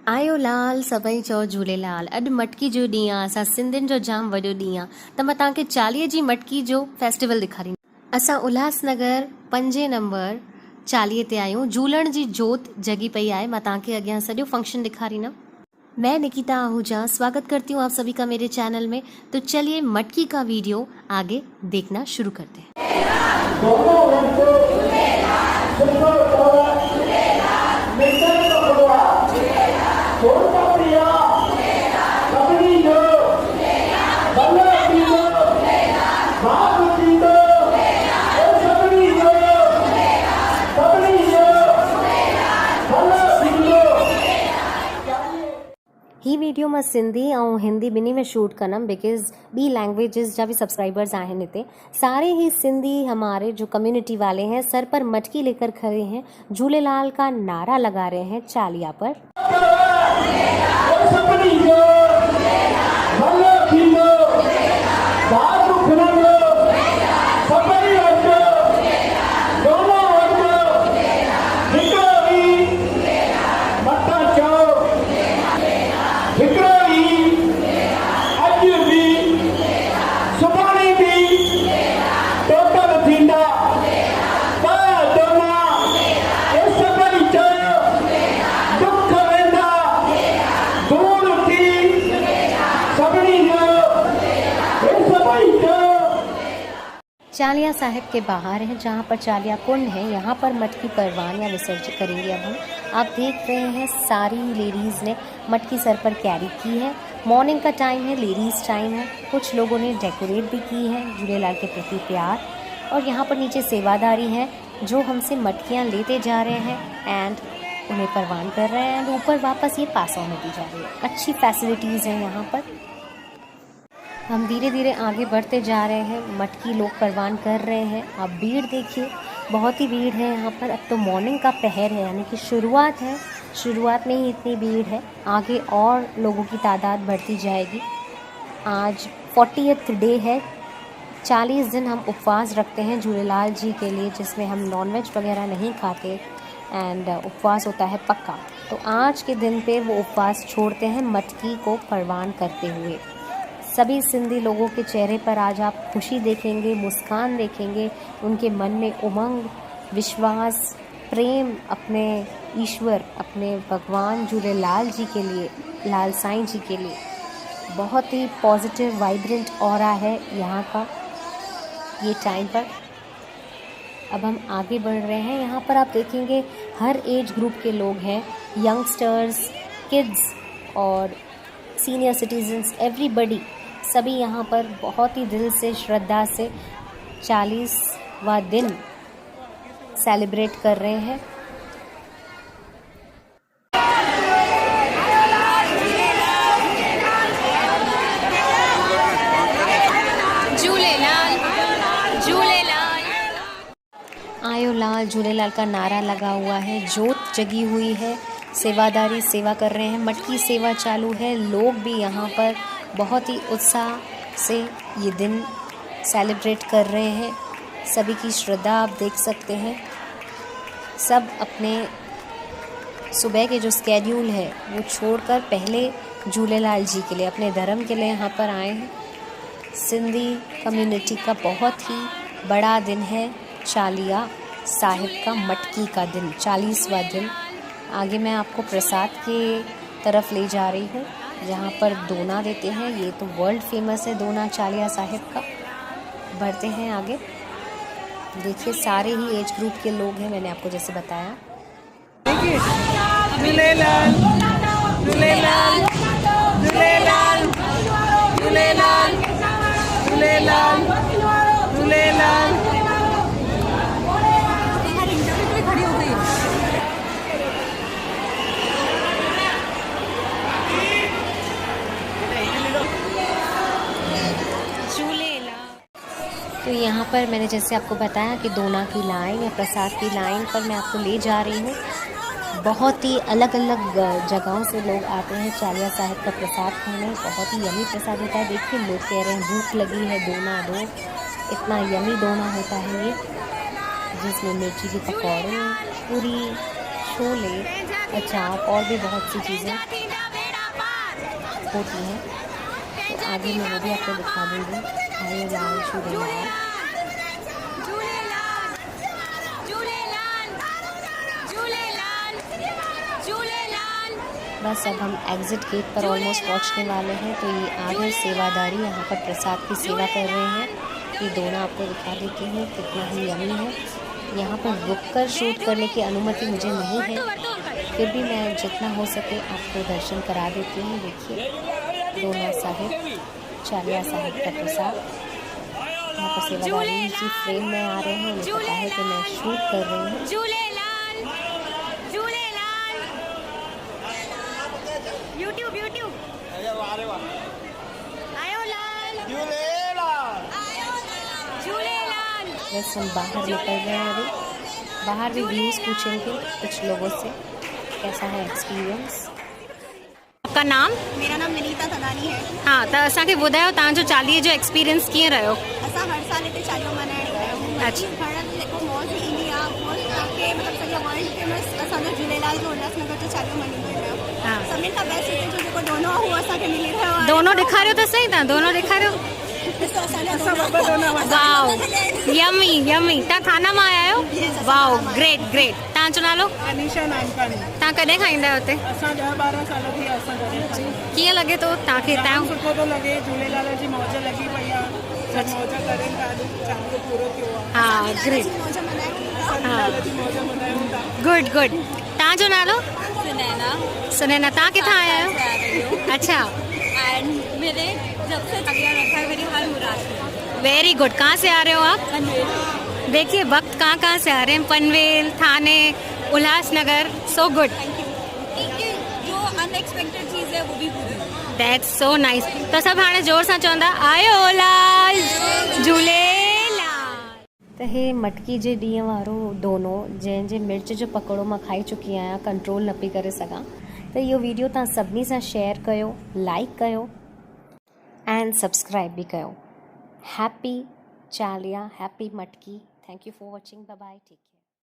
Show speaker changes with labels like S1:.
S1: आयो लाल सभई चओ झूलेलाल। अॼु मटकी जो ॾींहुं आहे। असां सिंधियुनि जो जाम वॾो ॾींहुं आहे त मां तव्हांखे चालीहे जी मटकी जो फेस्टिवल ॾेखारींदी। असां उल्हासनगर 5 नंबर चालीहे ते आहियूं। झूलण जी जोत जगी पई आहे। मां तव्हांखे अॻियां सॼो फंक्शन ॾेखारींदमि। मैं निकिता आहूजा स्वागत करती हूँ आप सभी का मेरे चैनल में। तो चलिए मटकी का वीडियो आगे देखना शुरू करते हैं। ही वीडियो मां सिंधी और हिंदी बिन्ही में शूट कंदमि बिकॉज ॿी लैंग्वेजेस जा भी सब्सक्राइबर्स आहिनि हिते। सारे ही सिंधी हमारे जो कम्युनिटी वाले हैं सर पर मटकी लेकर खड़े हैं, झूलेलाल का नारा लगा रहे हैं चालिया पर। चालिया साहिब के बाहर है जहाँ पर चालिया कुंड है, यहाँ पर मटकी परवान या विसर्जन करेंगे। अब हम आप देख रहे हैं सारी लेडीज़ ने मटकी सर पर कैरी की है। मॉर्निंग का टाइम है, लेडीज़ टाइम है। कुछ लोगों ने डेकोरेट भी की है झूलेलाल के प्रति प्यार। और यहाँ पर नीचे सेवादारी हैं जो हमसे मटकियाँ लेते जा रहे हैं एंड उन्हें परवान कर रहे हैं एंड ऊपर वापस ये पास ऑन होती जा रही है। अच्छी फैसिलिटीज़ हैं यहाँ पर। हम धीरे धीरे आगे बढ़ते जा रहे हैं। मटकी लोग परवान कर रहे हैं। आप भीड़ देखिए, बहुत ही भीड़ है यहाँ पर। अब तो मॉर्निंग का पहर है, यानी कि शुरुआत है। शुरुआत में ही इतनी भीड़ है, आगे और लोगों की तादाद बढ़ती जाएगी। आज 40th डे है। 40 दिन हम उपवास रखते हैं झूलेलाल जी के लिए, जिसमें हम नॉनवेज वगैरह नहीं खाते एंड उपवास होता है पक्का। तो आज के दिन पे वो उपवास छोड़ते हैं मटकी को परवान करते हुए। सभी सिंधी लोगों के चेहरे पर आज आप खुशी देखेंगे, मुस्कान देखेंगे। उनके मन में उमंग, विश्वास, प्रेम अपने ईश्वर, अपने भगवान झूलेलाल जी के लिए, लाल साईं जी के लिए। बहुत ही पॉजिटिव वाइब्रेंट ऑरा है यहाँ का ये टाइम पर। अब हम आगे बढ़ रहे हैं। यहाँ पर आप देखेंगे हर एज ग्रुप के लोग हैं, यंगस्टर्स, किड्स और सीनियर सिटीजन्स, एवरीबडी। सभी यहाँ पर बहुत ही दिल से, श्रद्धा से 40वां दिन सेलिब्रेट कर रहे हैं। झूलेलाल झूलेलाल आयो लाल झूलेलाल का नारा लगा हुआ है। जोत जगी हुई है। सेवादारी सेवा कर रहे हैं। मटकी सेवा चालू है। लोग भी यहाँ पर बहुत ही उत्साह से ये दिन सेलिब्रेट कर रहे हैं। सभी की श्रद्धा आप देख सकते हैं। सब अपने सुबह के जो स्केड्यूल है वो छोड़कर पहले झूलेलाल जी के लिए, अपने धर्म के लिए यहाँ पर आए हैं। सिंधी कम्युनिटी का बहुत ही बड़ा दिन है चालिया साहिब का, मटकी का दिन, 40वां दिन। आगे मैं आपको प्रसाद के तरफ ले जा रही हूँ जहाँ पर दोना देते हैं। ये तो वर्ल्ड फेमस है दोना चालिया साहिब का। बढ़ते हैं आगे। देखिए सारे ही एज ग्रुप के लोग हैं, मैंने आपको जैसे बताया।
S2: झूलेलाल झूलेलाल झूलेलाल झूलेलाल झूलेलाल झूलेलाल।
S1: तो यहाँ पर मैंने जैसे आपको बताया कि दोना की लाइन या प्रसाद की लाइन पर मैं आपको ले जा रही हूँ। बहुत ही अलग अलग जगहों से लोग आते हैं चालिया साहिब का प्रसाद खाने। बहुत ही यमी प्रसाद होता है। देखिए लोग कह रहे हैं भूख लगी है, दोना दो। इतना यमी दोना होता है ये, जिसमें मिर्ची के पकौड़े, पूरी, छोले, अचार और भी बहुत सी चीज़ें होती हैं। तो आगे मैं वो भी आपको दिखा दूँगी। आए लाल झूलेलाल। बस अब हम एग्ज़िट गेट पर ऑलमोस्ट पहुंचने वाले हैं। तो ये आगे सेवादारी यहाँ पर प्रसाद की सेवा कर रहे हैं। ये दोनों आपको दिखा देती हूँ कितना ही यम्मी है। यहाँ पर रुक कर शूट करने की अनुमति मुझे नहीं है, फिर भी मैं जितना हो सके आपको दर्शन करा देती हूँ। देखिए दोना साहिब, चालिया साहिब का प्रसाद। यहाँ पर सेवादारी जी फ्रेम में आ रहे हैं, उन्हें पता है कि मैं शूट कर रही हूँ।
S3: यूट्यूब
S1: बस हम बाहर निकल रहे हैं। अभी बाहर भी व्यूज़ पूछेंगे कुछ लोगों से कैसा है एक्सपीरियंस।
S2: आपका नाम?
S3: मेरा नाम विनीता थदानी है।
S2: हाँ, त असांखे ॿुधायो तव्हांजो चालीहे जो एक्सपीरियंस कीअं रहियो?
S3: असां हर साल हिते चालीहो मल्हाइण आया आहियूं।
S2: अच्छा।
S3: हाणे जेको मौज ईंदी आहे उहो तव्हांखे मतिलबु सॼो वर्ल्ड फेमस असांजो झूलेलाल जो उल्हासनगर जो चालीहो मल्हाईंदा आहियूं।
S2: हाँ।
S3: सभिनी खां बेस्ट हिते जो जेको दोनो आहे उहो असांखे मिली रहियो आहे।
S2: दोनों ॾेखारियो त सही, तव्हां दोनों ॾेखारियो।
S3: ॾिसो असांजा
S2: वाओ, यमी यमी। तव्हां थाना मां आया आहियो? Wow, great great. तव्हांजो नालो?
S4: अनीशा नानकानी।
S2: तव्हां कॾहिं खाईंदा आहियो हुते?
S4: असां 10-12 साल थी विया असां घरे खाई।
S2: कीअं लॻे थो तव्हांखे
S4: जाम
S2: हितां?
S4: सुठो थो लॻे, झूलेलाल जी मौज लॻी पई आहे। सभु मौज करनि था, अॼु चालीहो पूरो थियो आहे।
S2: हाँ, ग्रेट।
S3: मौज मल्हायूं था।
S4: असां झूलेलाल जी मौज मल्हायूं था।
S2: Good good. तव्हांजो नालो?
S3: सुनैना।
S2: सुनैना। तव्हां किथां आया आहियो? अच्छा,
S3: एंड मेरे जब से चालीहा रखा है मेरी हर मुराद है।
S2: Very good. कहाँ से आ रहे हो आप? देखिए वक्त कहाँ से आ रहे हैं। पनवेल, थाने, उल्हासनगर। So good.
S3: जो अनएक्सपेक्टेड चीज़ है वो भी पूरी।
S2: That's so nice. तो सभु हाणे जोर सां चवंदा आयो लाल झूलेलाल।
S1: त हे मटकी जे ॾींहं वारो दोनो जंहिंजे मिर्च जो पकोड़ो मां खाई चुकी आहियां, कंट्रोल न पई करे सघां। त इहो वीडियो तव्हां सभिनी सां शेयर कयो, लाइक कयो एंड सब्सक्राइब भी कयो। Happy Chaliya, happy Matki. Thank you for watching. Bye bye. Take care.